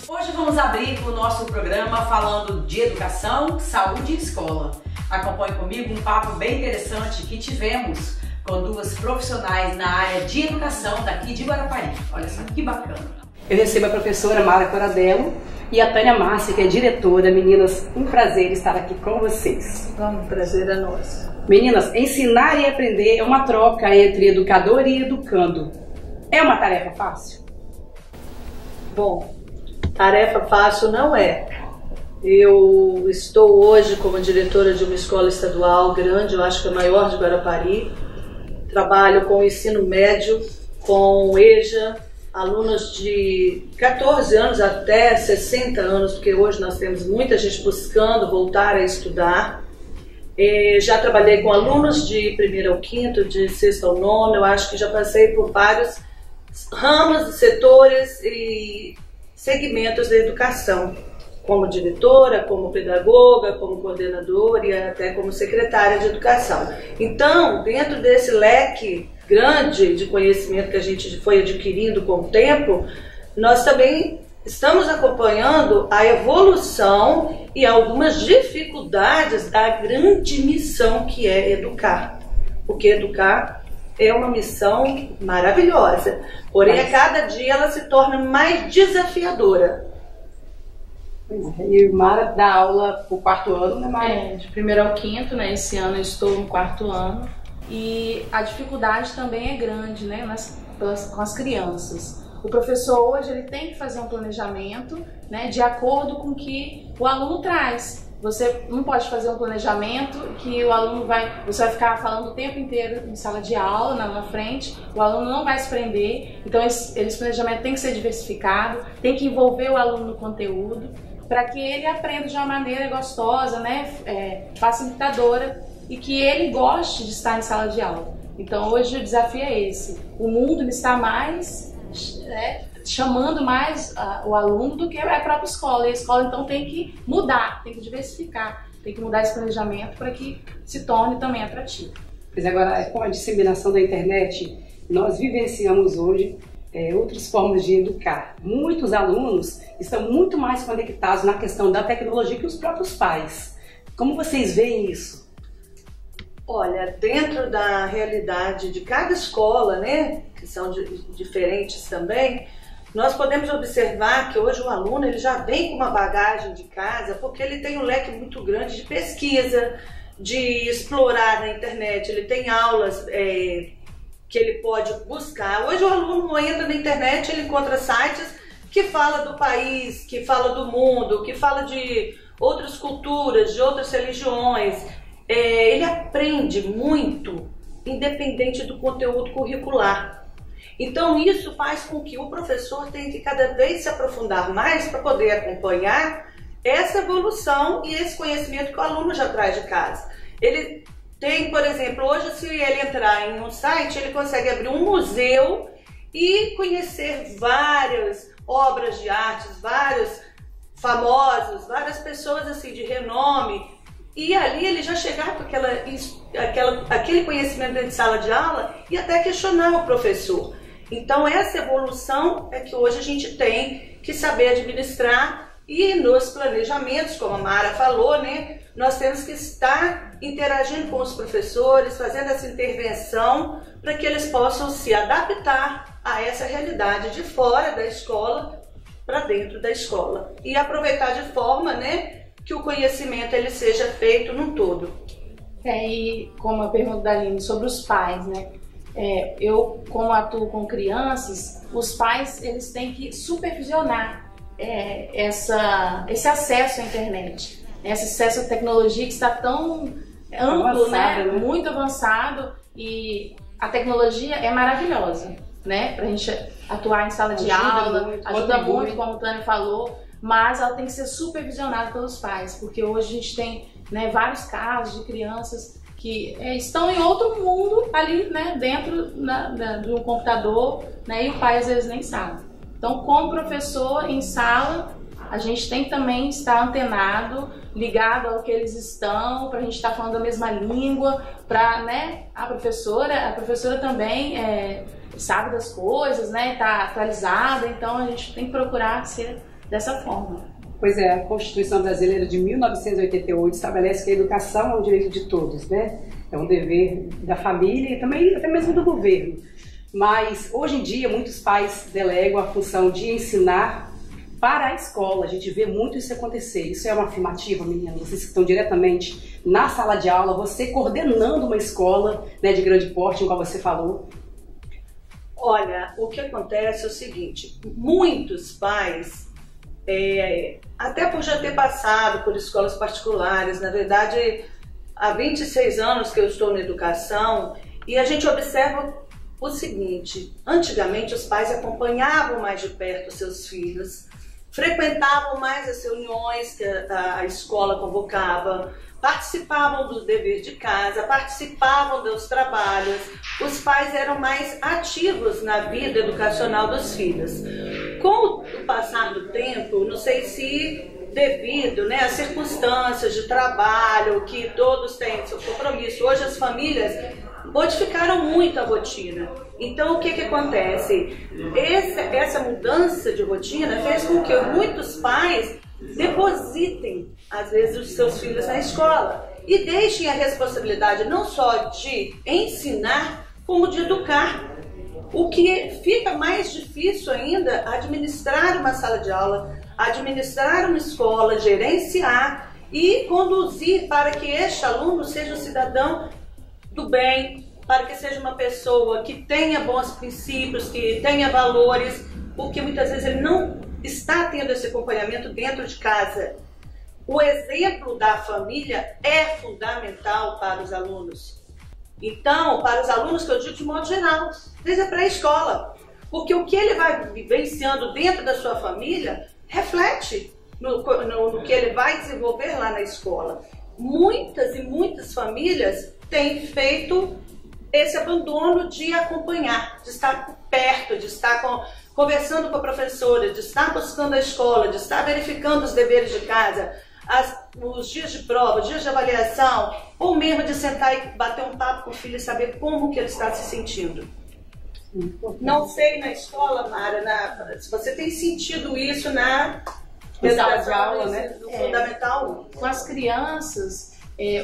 Hoje vamos abrir o nosso programa falando de educação, saúde e escola. Acompanhe comigo um papo bem interessante que tivemos com duas profissionais na área de educação daqui de Guarapari. Olha só que bacana. Eu recebo a professora Mara Coradello e a Tânia Márcia, que é diretora. Meninas, um prazer estar aqui com vocês. Um prazer é nosso. Meninas, ensinar e aprender é uma troca entre educador e educando. É uma tarefa fácil? Bom, tarefa fácil não é. Eu estou hoje como diretora de uma escola estadual grande, eu acho que é a maior de Guarapari. Trabalho com o ensino médio, com EJA, alunos de 14 anos até 60 anos, porque hoje nós temos muita gente buscando voltar a estudar. Já trabalhei com alunos de 1º ao 5º, de 6º ao 9º, eu acho que já passei por vários ramos, setores e segmentos da educação, como diretora, como pedagoga, como coordenadora e até como secretária de educação. Então, dentro desse leque grande de conhecimento que a gente foi adquirindo com o tempo, nós também estamos acompanhando a evolução e algumas dificuldades da grande missão que é educar. Porque educar é uma missão maravilhosa, porém a cada dia ela se torna mais desafiadora. E Mara dá aula pro 4º ano, né, Mara? De 1º ao 5º, né? Esse ano eu estou no 4º ano. E a dificuldade também é grande, né, com as crianças. O professor hoje ele tem que fazer um planejamento, né, de acordo com o que o aluno traz. Você não pode fazer um planejamento que o aluno você vai ficar falando o tempo inteiro em sala de aula, na frente, o aluno não vai se prender. Então esse planejamento tem que ser diversificado, tem que envolver o aluno no conteúdo, para que ele aprenda de uma maneira gostosa, né, facilitadora, e que ele goste de estar em sala de aula. Então hoje o desafio é esse. O mundo está mais chamando mais o aluno do que a própria escola. E a escola então tem que mudar, tem que diversificar, tem que mudar esse planejamento para que se torne também atrativo. Pois agora, com a disseminação da internet, nós vivenciamos hoje outras formas de educar. Muitos alunos estão muito mais conectados na questão da tecnologia que os próprios pais. Como vocês veem isso? Olha, dentro da realidade de cada escola, né, que são diferentes também, nós podemos observar que hoje o aluno ele já vem com uma bagagem de casa, porque ele tem um leque muito grande de pesquisa, de explorar na internet, ele tem aulas que ele pode buscar. Hoje o aluno entra na internet, ele encontra sites que falam do país, que falam do mundo, que falam de outras culturas, de outras religiões. Ele aprende muito, independente do conteúdo curricular. Então isso faz com que o professor tenha que cada vez se aprofundar mais para poder acompanhar essa evolução e esse conhecimento que o aluno já traz de casa. Ele tem, por exemplo, hoje se ele entrar em um site, ele consegue abrir um museu e conhecer várias obras de artes, vários famosos, várias pessoas assim de renome. E ali ele já chegar com aquele conhecimento dentro de sala de aula e até questionar o professor. Então essa evolução é que hoje a gente tem que saber administrar e nos planejamentos, como a Mara falou, né, nós temos que estar interagindo com os professores, fazendo essa intervenção para que eles possam se adaptar a essa realidade de fora da escola para dentro da escola e aproveitar de forma, né, que o conhecimento ele seja feito num todo. E como a pergunta da Aline sobre os pais, né? Eu, como atuo com crianças, os pais eles têm que supervisionar esse acesso à internet, esse acesso à tecnologia que está tão amplo, né? Muito avançado, e a tecnologia é maravilhosa, né? Para a gente atuar em sala de aula, ajuda muito, como o Tânia falou. Mas ela tem que ser supervisionada pelos pais, porque hoje a gente tem, né, vários casos de crianças que estão em outro mundo ali, né, dentro do computador, né, e o pai às vezes nem sabe. Então, como professor em sala, a gente tem que também estar antenado, ligado ao que eles estão, para a gente estar falando a mesma língua, para, né, a professora também sabe das coisas, né? Está atualizada, então a gente tem que procurar ser dessa forma. Pois é, a Constituição Brasileira de 1988 estabelece que a educação é um direito de todos, né? É um dever da família e também até mesmo do governo. Mas hoje em dia muitos pais delegam a função de ensinar para a escola. A gente vê muito isso acontecer. Isso é uma afirmativa, menina? Vocês que estão diretamente na sala de aula, você coordenando uma escola, né, de grande porte, como você falou. Olha, o que acontece é o seguinte, muitos pais, até por já ter passado por escolas particulares, na verdade, há 26 anos que eu estou na educação, e a gente observa o seguinte, antigamente os pais acompanhavam mais de perto os seus filhos, frequentavam mais as reuniões que a escola convocava, participavam do dever de casa, participavam dos trabalhos, os pais eram mais ativos na vida educacional dos filhos. Com o passar do tempo, não sei se devido, né, às circunstâncias de trabalho, que todos têm seu compromisso, hoje as famílias modificaram muito a rotina. Então o que acontece? Essa mudança de rotina fez com que muitos pais depositem, às vezes, os seus filhos na escola e deixem a responsabilidade não só de ensinar, como de educar. O que fica mais difícil ainda, administrar uma sala de aula, administrar uma escola, gerenciar e conduzir para que este aluno seja um cidadão do bem, para que seja uma pessoa que tenha bons princípios, que tenha valores, porque muitas vezes ele não está tendo esse acompanhamento dentro de casa. O exemplo da família é fundamental para os alunos. Então, para os alunos, que eu digo de modo geral, desde a pré-escola, porque o que ele vai vivenciando dentro da sua família reflete no que ele vai desenvolver lá na escola. Muitas e muitas famílias têm feito esse abandono de acompanhar, de estar perto, de estar conversando com a professora, de estar buscando a escola, de estar verificando os deveres de casa, os dias de prova, dias de avaliação, ou mesmo de sentar e bater um papo com o filho e saber como que ele está se sentindo. Não sei na escola, Mara, se você tem sentido isso na sala de aula, né? No Fundamental 1. Com as crianças,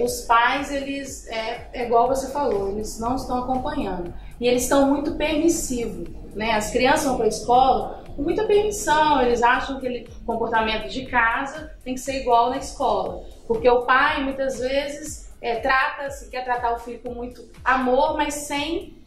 os pais, eles, igual você falou, eles não estão acompanhando. E eles estão muito permissivos, né? As crianças vão para a escola com muita permissão, eles acham que o comportamento de casa tem que ser igual na escola. Porque o pai, muitas vezes, quer tratar o filho com muito amor, mas sem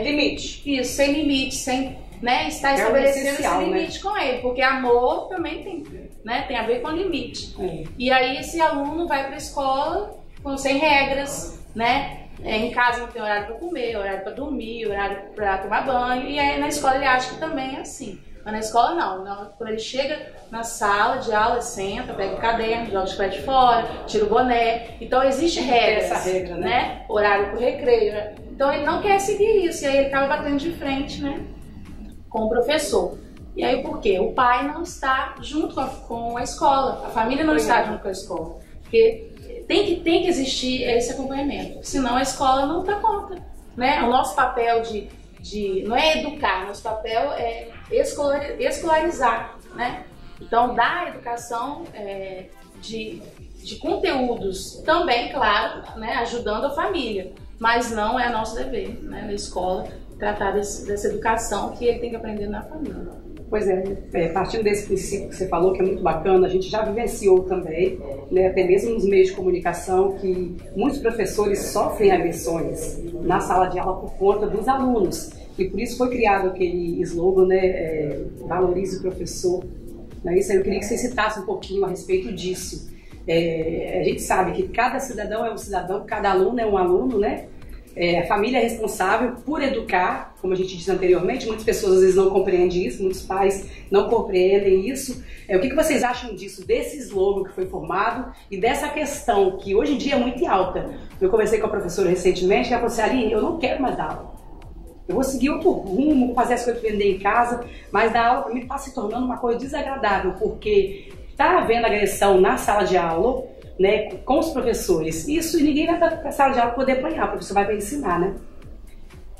limite. Isso, sem limite, sem, né, estar estabelecendo esse limite, né, com ele. Porque amor também tem a ver com limite. E aí esse aluno vai para a escola sem regras, né? Em casa não tem horário para comer, horário para dormir, horário para tomar banho. E aí na escola ele acha que também é assim. Mas na escola não. Quando ele chega na sala de aula, senta, pega o caderno, joga o chiclete fora, tira o boné. Então existe regras, essa regra, né? Horário para o recreio. Né? Então ele não quer seguir isso. E aí ele estava batendo de frente, né, com o professor. E aí por quê? O pai não está junto com a escola, a família não está junto com a escola. Porque tem que existir esse acompanhamento, senão a escola não dá conta, né? O nosso papel não é educar, nosso papel é escolarizar, né? Então, dar educação de conteúdos também, claro, né? Ajudando a família, mas não é nosso dever, né? Na escola, tratar dessa educação que ele tem que aprender na família. Pois partindo desse princípio que você falou, que é muito bacana, a gente já vivenciou também, né, até mesmo nos meios de comunicação, que muitos professores sofrem agressões na sala de aula por conta dos alunos. E por isso foi criado aquele slogan, né, valorize o professor. Né, isso aí eu queria que você citasse um pouquinho a respeito disso. A gente sabe que cada cidadão é um cidadão, cada aluno é um aluno, né? A família é responsável por educar, como a gente disse anteriormente, muitas pessoas às vezes não compreendem isso, muitos pais não compreendem isso. O que vocês acham disso, desse slogan que foi formado e dessa questão que hoje em dia é muito alta? Eu conversei com a professora recentemente e ela falou assim: Aline, eu não quero mais dar aula. Eu vou seguir outro rumo, vou fazer as coisas que eu aprender em casa, mas dar aula para mim está se tornando uma coisa desagradável, porque está havendo agressão na sala de aula, né, com os professores. Isso, e ninguém vai para a sala de aula poder apanhar, o professor vai para ensinar, né?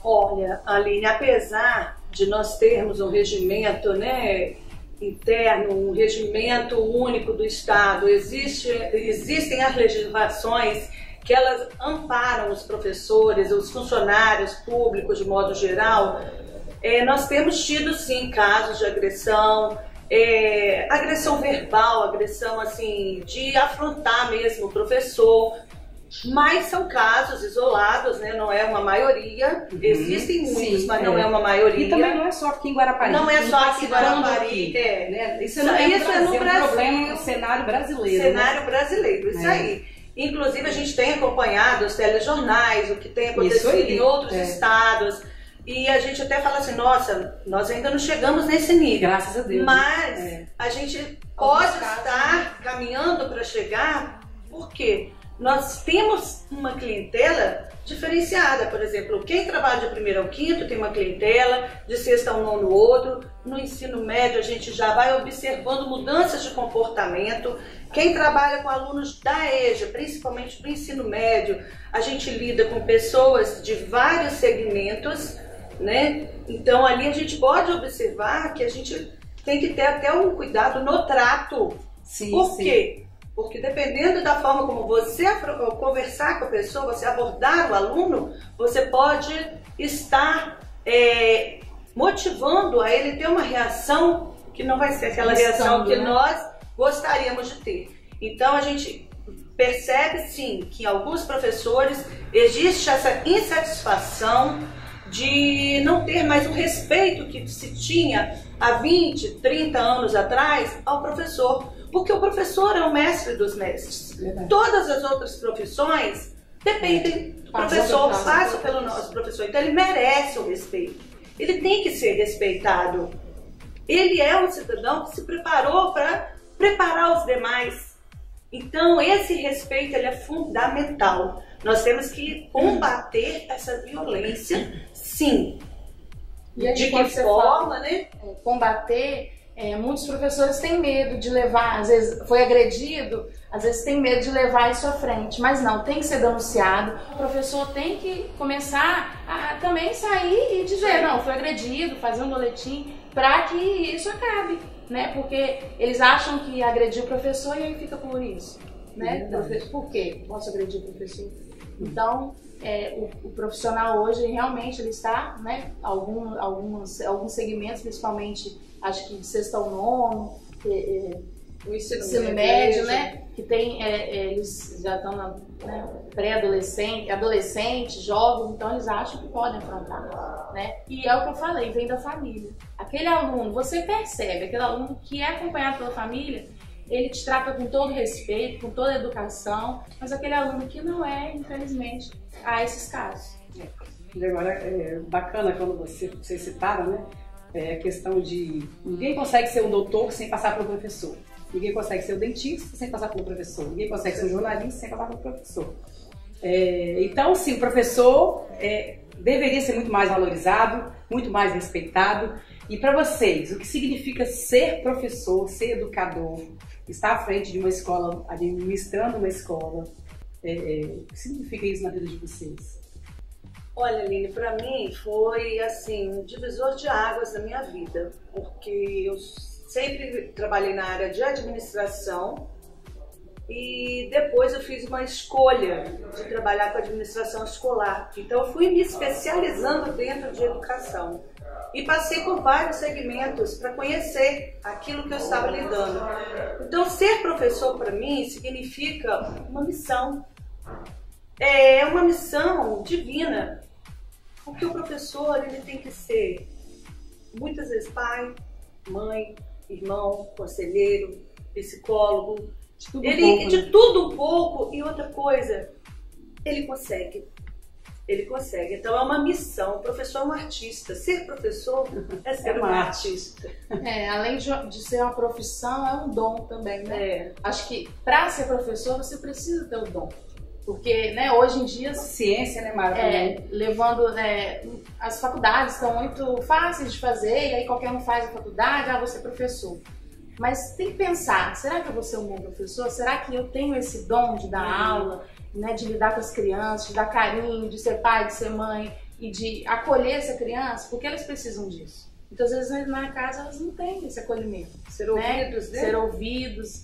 Olha, Aline, apesar de nós termos um regimento, né, interno, um regimento único do Estado, existem as legislações que elas amparam os professores, os funcionários públicos de modo geral, nós temos tido sim casos de agressão, agressão verbal, agressão assim, de afrontar mesmo o professor, mas são casos isolados, né? Não é uma maioria, existem muitos, mas não é uma maioria. E também não é só aqui em Guarapari. Não é só aqui em Guarapari, né? Isso não é no Brasil, é um problema no cenário brasileiro. Cenário brasileiro, isso aí. Inclusive a gente tem acompanhado os telejornais, o que tem acontecido em outros estados, e a gente até fala assim, nossa, nós ainda não chegamos nesse nível. Graças a Deus. Mas a gente pode estar caminhando para chegar, porque nós temos uma clientela diferenciada. Por exemplo, quem trabalha de 1º ao 5º tem uma clientela, de 6º ao 9º outro. No ensino médio a gente já vai observando mudanças de comportamento. Quem trabalha com alunos da EJA, principalmente do ensino médio, a gente lida com pessoas de vários segmentos, né? Então ali a gente pode observar que a gente tem que ter até um cuidado no trato. Sim, Por quê? Porque dependendo da forma como você conversar com a pessoa, você abordar o aluno, você pode estar motivando a ele ter uma reação que não vai ser aquela reação que nós gostaríamos de ter. Então a gente percebe sim que em alguns professores existe essa insatisfação de não ter mais o respeito que se tinha há 20, 30 anos atrás ao professor. Porque o professor é o mestre dos mestres. Todas as outras profissões dependem do professor, passam pelo nosso professor. Então ele merece o respeito. Ele tem que ser respeitado. Ele é um cidadão que se preparou para preparar os demais. Então esse respeito ele é fundamental. Nós temos que combater essa violência, sim. E aí, de que forma, né? Combater... muitos professores têm medo de levar, às vezes foi agredido, às vezes tem medo de levar isso à frente, mas não, tem que ser denunciado. O professor tem que começar a também sair e dizer, não, foi agredido, fazer um boletim, para que isso acabe, né? Porque eles acham que agrediu o professor e aí fica por isso, né? Por quê? Posso agredir o professor? Então, o profissional hoje realmente ele está, né? Alguns segmentos, principalmente acho que de 6º ao 9º, o ensino médio, né? Que tem, eles já estão na pré-adolescente, adolescente, jovens, então eles acham que podem afrontar, né? E é o que eu falei, vem da família. Aquele aluno, você percebe, aquele aluno que é acompanhado pela família, ele te trata com todo respeito, com toda educação, mas aquele aluno que não é, infelizmente, há esses casos. Agora, é bacana quando vocês citaram, né? A questão de ninguém consegue ser um doutor sem passar pelo professor. Ninguém consegue ser um dentista sem passar pelo professor. Ninguém consegue ser um jornalista sem passar pelo professor. Então, sim, o professor deveria ser muito mais valorizado, muito mais respeitado. E para vocês, o que significa ser professor, ser educador, estar à frente de uma escola, administrando uma escola? O que significa isso na vida de vocês? Olha, Aline, para mim foi assim, um divisor de águas na minha vida, porque eu sempre trabalhei na área de administração e depois eu fiz uma escolha de trabalhar com administração escolar. Então eu fui me especializando dentro de educação e passei por vários segmentos para conhecer aquilo que eu estava lidando. Então ser professor para mim significa uma missão. É uma missão divina, porque o professor ele tem que ser muitas vezes pai, mãe, irmão, conselheiro, psicólogo, de tudo um pouco. E outra coisa, ele consegue. Então é uma missão. O professor é um artista. Ser professor é ser um artista. Além de ser uma profissão, é um dom também, né? Acho que para ser professor você precisa ter o dom. Porque, né, hoje em dia... Ciência, né, Mara? Levando... as faculdades estão muito fáceis de fazer, e aí qualquer um faz a faculdade, vou ser professor. Mas tem que pensar, será que eu vou ser um bom professor? Será que eu tenho esse dom de dar aula, né, de lidar com as crianças, de dar carinho, de ser pai, de ser mãe? e de acolher essa criança, porque elas precisam disso. Então, às vezes, na casa, elas não têm esse acolhimento. Ser ouvidos, né? Ser ouvidos.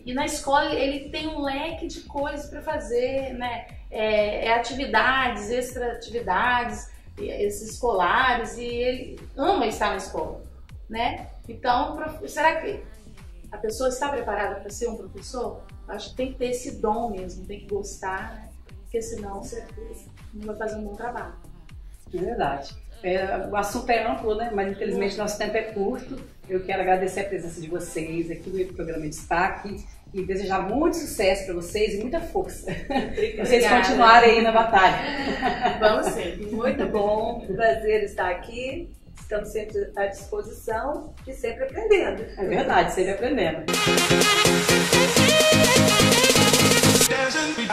E na escola, ele tem um leque de coisas para fazer, né? Atividades, extra-atividades, escolares, e ele ama estar na escola, né? Então, será que a pessoa está preparada para ser um professor? Acho que tem que ter esse dom mesmo, tem que gostar, né? Porque senão você não vai fazer um bom trabalho. É verdade. O assunto é amplo, né? Mas infelizmente nosso tempo é curto. Eu quero agradecer a presença de vocês aqui no programa Destaque e desejar muito sucesso para vocês e muita força. Para vocês continuarem aí na batalha. Vamos ser. Muito bom, prazer estar aqui. Estamos sempre à disposição e sempre aprendendo. É verdade, sempre aprendendo. Dancing.